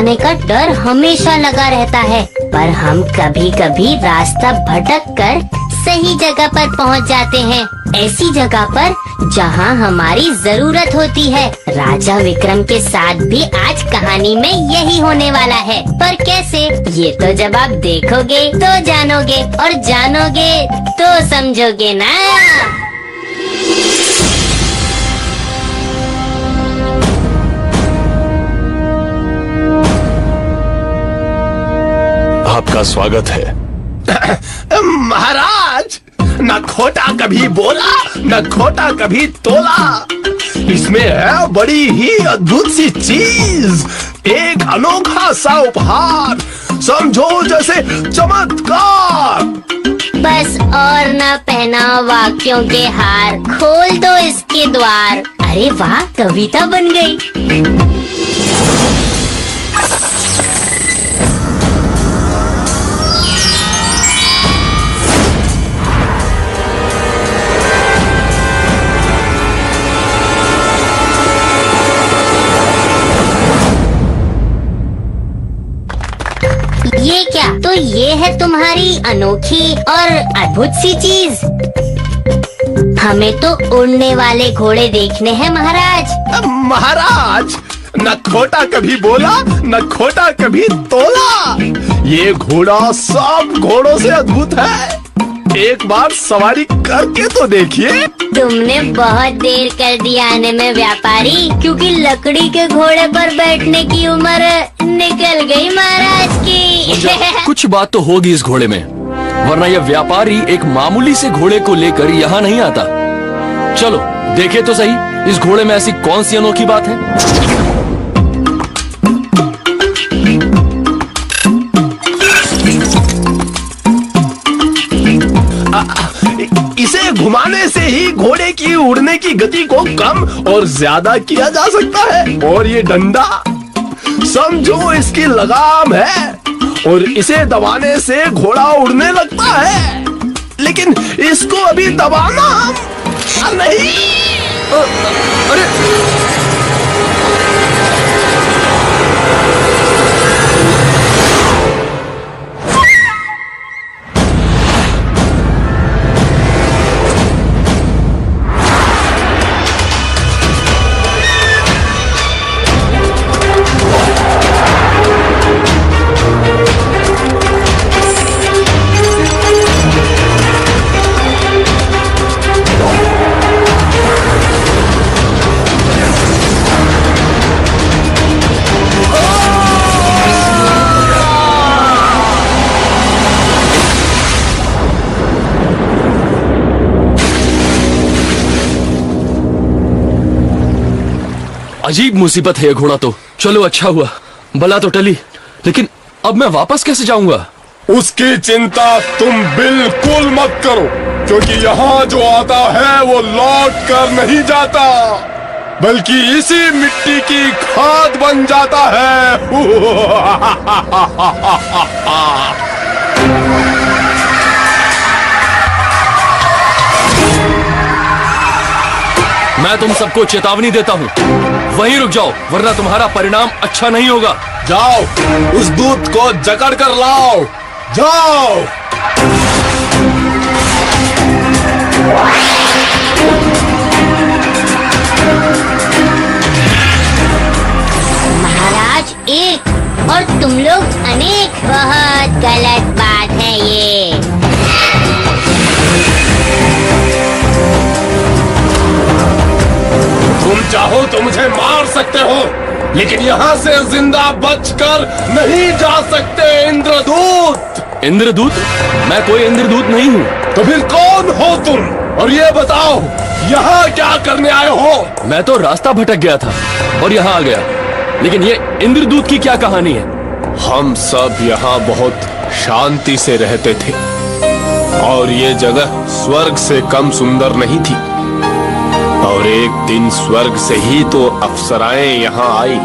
जाने का डर हमेशा लगा रहता है, पर हम कभी कभी रास्ता भटक कर सही जगह पर पहुंच जाते हैं, ऐसी जगह पर जहां हमारी जरूरत होती है। राजा विक्रम के साथ भी आज कहानी में यही होने वाला है, पर कैसे, ये तो जब आप देखोगे तो जानोगे, और जानोगे तो समझोगे ना। आपका स्वागत है। महाराज, न खोटा कभी बोला न खोटा कभी तोला। इसमें है बड़ी ही अद्भुत सी चीज, एक अनोखा सा उपहार, समझो जैसे चमत्कार। बस और न पहना वाक्यों के हार, खोल दो इसके द्वार। अरे वाह, कविता बन गई। ये क्या? तो ये है तुम्हारी अनोखी और अद्भुत सी चीज। हमें तो उड़ने वाले घोड़े देखने हैं महाराज। महाराज, न खोटा कभी बोला न खोटा कभी तोला। ये घोड़ा सब घोड़ों से अद्भुत है, एक बार सवारी करके तो देखिए। तुमने बहुत देर कर दी आने में व्यापारी, क्योंकि लकड़ी के घोड़े पर बैठने की उम्र निकल गई महाराज की। कुछ बात तो होगी इस घोड़े में, वरना यह व्यापारी एक मामूली से घोड़े को लेकर यहाँ नहीं आता। चलो देखे तो सही, इस घोड़े में ऐसी कौन सी अनोखी बात है। इसे घुमाने से ही घोड़े की उड़ने की गति को कम और ज्यादा किया जा सकता है। और ये डंडा, समझो इसकी लगाम है, और इसे दबाने से घोड़ा उड़ने लगता है। लेकिन इसको अभी दबाना नहीं। अरे अजीब मुसीबत है ये घोड़ा तो। चलो अच्छा हुआ, भला तो टली, लेकिन अब मैं वापस कैसे जाऊंगा। उसकी चिंता तुम बिल्कुल मत करो, क्योंकि यहाँ जो आता है वो लौट कर नहीं जाता, बल्कि इसी मिट्टी की खाद बन जाता है। मैं तुम सबको चेतावनी देता हूँ, वहीं रुक जाओ, वरना तुम्हारा परिणाम अच्छा नहीं होगा। जाओ, उस दूत को जकड़ कर लाओ, जाओ। महाराज एक और तुम लोग अनेक, बहुत गलत बात है ये। तुम चाहो तो मुझे मार सकते हो, लेकिन यहाँ से जिंदा बचकर नहीं जा सकते। इंद्रदूत। इंद्रदूत? मैं कोई इंद्रदूत नहीं हूँ। तो फिर कौन हो तुम? और ये बताओ, यहाँ क्या करने आए हो? मैं तो रास्ता भटक गया था और यहाँ आ गया, लेकिन ये इंद्रदूत की क्या कहानी है। हम सब यहाँ बहुत शांति से रहते थे, और ये जगह स्वर्ग से कम सुंदर नहीं थी। और एक दिन स्वर्ग से ही तो अप्सराएं यहाँ आई।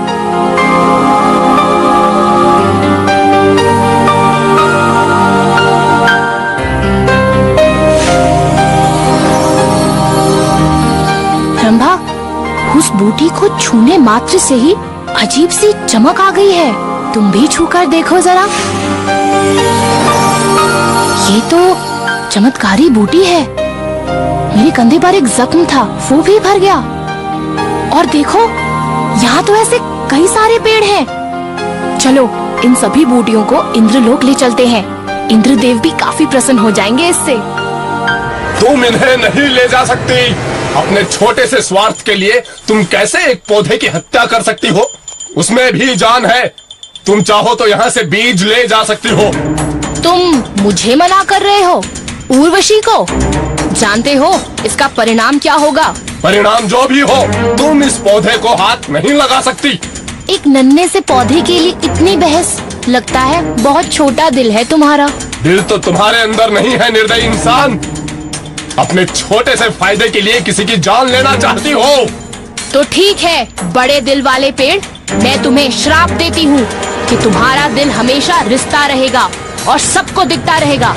रंभा, उस बूटी को छूने मात्र से ही अजीब सी चमक आ गई है। तुम भी छूकर देखो जरा। ये तो चमत्कारी बूटी है। मेरे कंधे पर एक जख्म था, वो भी भर गया। और देखो, यहाँ तो ऐसे कई सारे पेड़ हैं। चलो इन सभी बूटियों को इंद्रलोक ले चलते हैं। इंद्रदेव भी काफी प्रसन्न हो जाएंगे इससे। तुम इन्हें नहीं ले जा सकती। अपने छोटे से स्वार्थ के लिए तुम कैसे एक पौधे की हत्या कर सकती हो? उसमें भी जान है। तुम चाहो तो यहाँ से बीज ले जा सकती हो। तुम मुझे मना कर रहे हो? उर्वशी को? जानते हो इसका परिणाम क्या होगा? परिणाम जो भी हो, तुम इस पौधे को हाथ नहीं लगा सकती। एक नन्हे से पौधे के लिए इतनी बहस? लगता है बहुत छोटा दिल है तुम्हारा। दिल तो तुम्हारे अंदर नहीं है, निर्दयी इंसान। अपने छोटे से फायदे के लिए किसी की जान लेना चाहती हो। तो ठीक है बड़े दिल वाले पेड़, मैं तुम्हें श्राप देती हूँ कि तुम्हारा दिल हमेशा रिश्ता रहेगा और सबको दिखता रहेगा।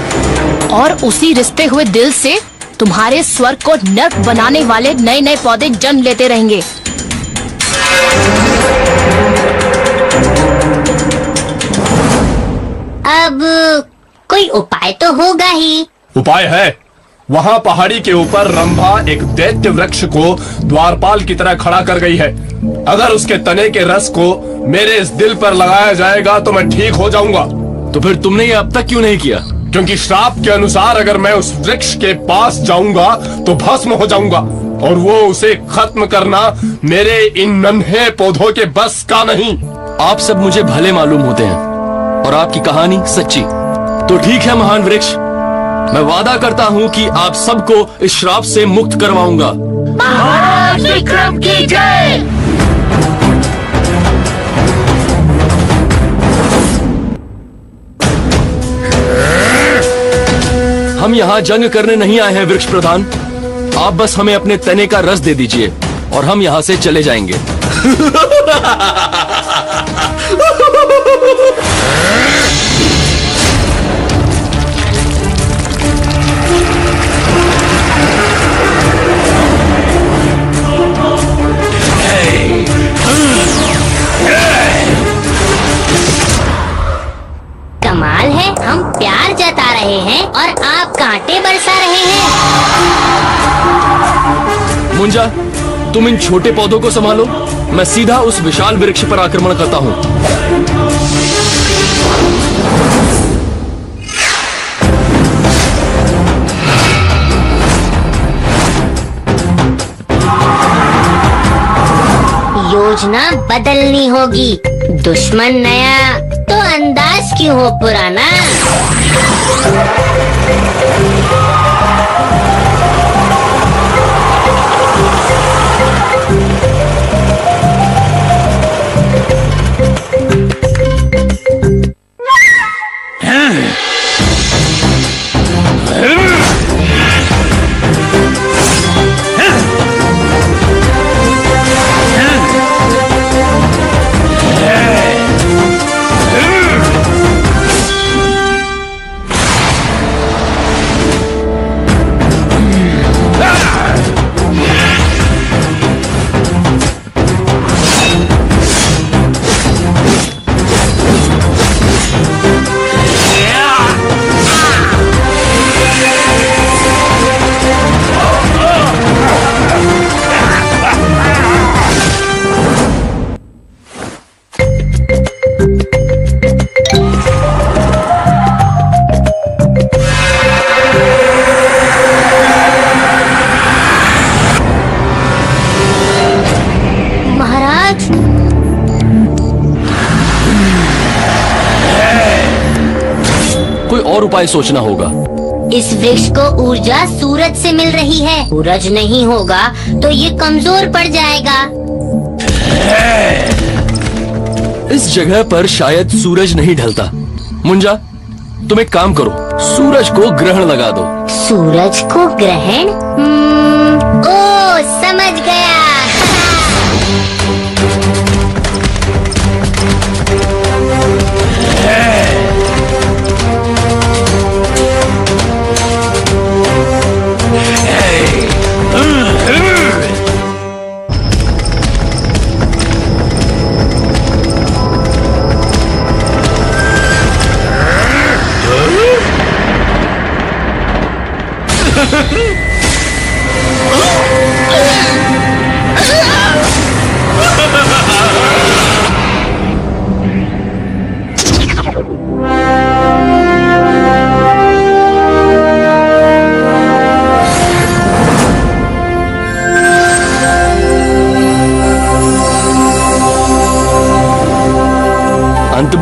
और उसी रिश्ते हुए दिल से तुम्हारे स्वर्ग को नर्क बनाने वाले नए नए पौधे जन्म लेते रहेंगे। अब कोई उपाय तो होगा ही। उपाय है। वहाँ पहाड़ी के ऊपर रंभा एक दैत्य वृक्ष को द्वारपाल की तरह खड़ा कर गई है। अगर उसके तने के रस को मेरे इस दिल पर लगाया जाएगा तो मैं ठीक हो जाऊंगा। तो फिर तुमने ये अब तक क्यों नहीं किया? क्योंकि श्राप के अनुसार अगर मैं उस वृक्ष के पास जाऊंगा तो भस्म हो जाऊंगा, और वो उसे खत्म करना मेरे इन नन्हे पौधों के बस का नहीं। आप सब मुझे भले मालूम होते हैं और आपकी कहानी सच्ची। तो ठीक है महान वृक्ष, मैं वादा करता हूँ कि आप सबको इस श्राप से मुक्त करवाऊंगा। महाराज विक्रम की जय। हम यहाँ जंग करने नहीं आए हैं वृक्ष प्रधान। आप बस हमें अपने तने का रस दे दीजिए और हम यहाँ से चले जाएंगे। कमाल है, हम प्यार जता रहे हैं और आप कांटे बरसा रहे हैं। मुंजा, तुम इन छोटे पौधों को संभालो, मैं सीधा उस विशाल वृक्ष पर आक्रमण करता हूँ। योजना बदलनी होगी। दुश्मन नया तो अंदाज क्यों हो पुराना। कोई और उपाय सोचना होगा। इस वृक्ष को ऊर्जा सूरज से मिल रही है। सूरज नहीं होगा तो ये कमजोर पड़ जाएगा। इस जगह पर शायद सूरज नहीं ढलता। मुंजा, तुम एक काम करो, सूरज को ग्रहण लगा दो। सूरज को ग्रहण? ओ समझ गया।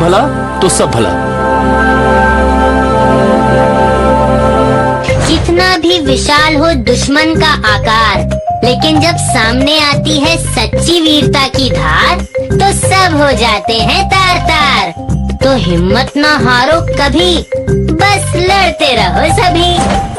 भला तो सब भला। कितना भी विशाल हो दुश्मन का आकार, लेकिन जब सामने आती है सच्ची वीरता की धार, तो सब हो जाते हैं तार तार। तो हिम्मत ना हारो कभी, बस लड़ते रहो सभी।